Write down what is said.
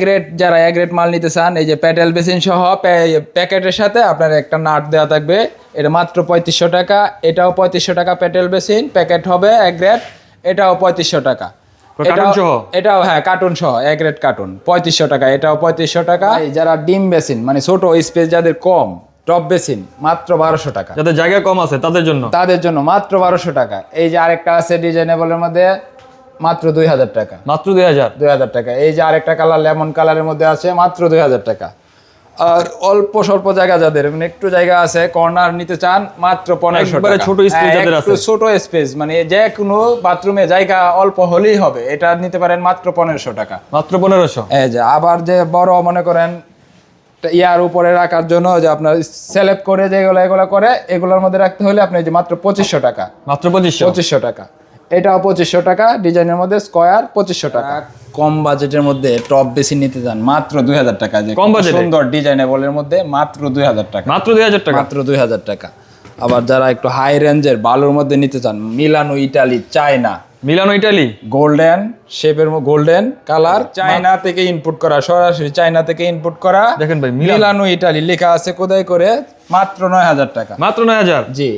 Grade যারা A grade মাল নিতে চান, এই যে প্যাটেল বেসিন সহ প্যাকেটের সাথে আপনার একটা নাট দেওয়া থাকবে, এটা মাত্র 3500 টাকা। এটাও 3500 টাকা প্যাটেল বেসিন, প্যাকেট হবে এ গ্রেড, এটাও 3500 টাকা। এটাও হ্যাঁ কার্টুন সহ এ গ্রেড কার্টুন 3500 টাকা, এটাও 3500 টাকা। যারা ডিম বেসিন মানে ছোট স্পেস যাদের কম, টপ বেসিন মাত্র 1200 টাকা। যাদের জায়গা কম আছে তাদের জন্য মাত্র 1200 টাকা। এই যে আরেকটা আছে ডিজাইনেবলের মধ্যে, মাত্র 2000 টাকা। মাত্র 2000 টাকা। এই যে আরেকটা কালার লেমন কালারের মধ্যে আছে, মাত্র 2000 টাকা। আর অল্প স্বল্প জায়গা যাদের মানে একটু জায়গা আছে, কর্নার নিতে চান, মাত্র 1500 টাকা। ছোট স্পেস যাদের আছে, ছোট স্পেস মানে যে কোনো বাথরুমে জায়গা অল্প হলেই হবে, এটা নিতে পারেন মাত্র 1500 টাকা। মাত্র 1500। এই যে আবার যে বড় মনে করেন ইয়ার উপরে রাখার জন্য যে আপনার সেলেক্ট করে যেগুলো এগুলো করে, এগুলোর মধ্যে রাখতে হলে আপনি যে মাত্র 2500 টাকা। মাত্র 2500 টাকা। এটাও 2500 টাকা, ডিজাইনের মধ্যে স্কয়ার 2500 টাকা। কম বাজেটের মধ্যে টপ বেসিন নিতে যান, মাত্র 2000 টাকা। যে কম বাজেটে সুন্দর ডিজাইনেবলের মধ্যে মাত্র 2000 টাকা। মাত্র 2000 টাকা। মাত্র 2000 টাকা। আবার যারা একটু হাই রেঞ্জের বালুর মধ্যে নিতে চান, মিলানো ইটালি, চায়না, গোল্ডেন শেপের গোল্ডেন কালার, চায়না থেকে ইনপুট করা, সরাসরি চায়না থেকে ইনপুট করা। দেখেন ভাই, মিলানো ইটালি লেখা আছে খোদাই করে, মাত্র 9000 টাকা। মাত্র 9000। জি।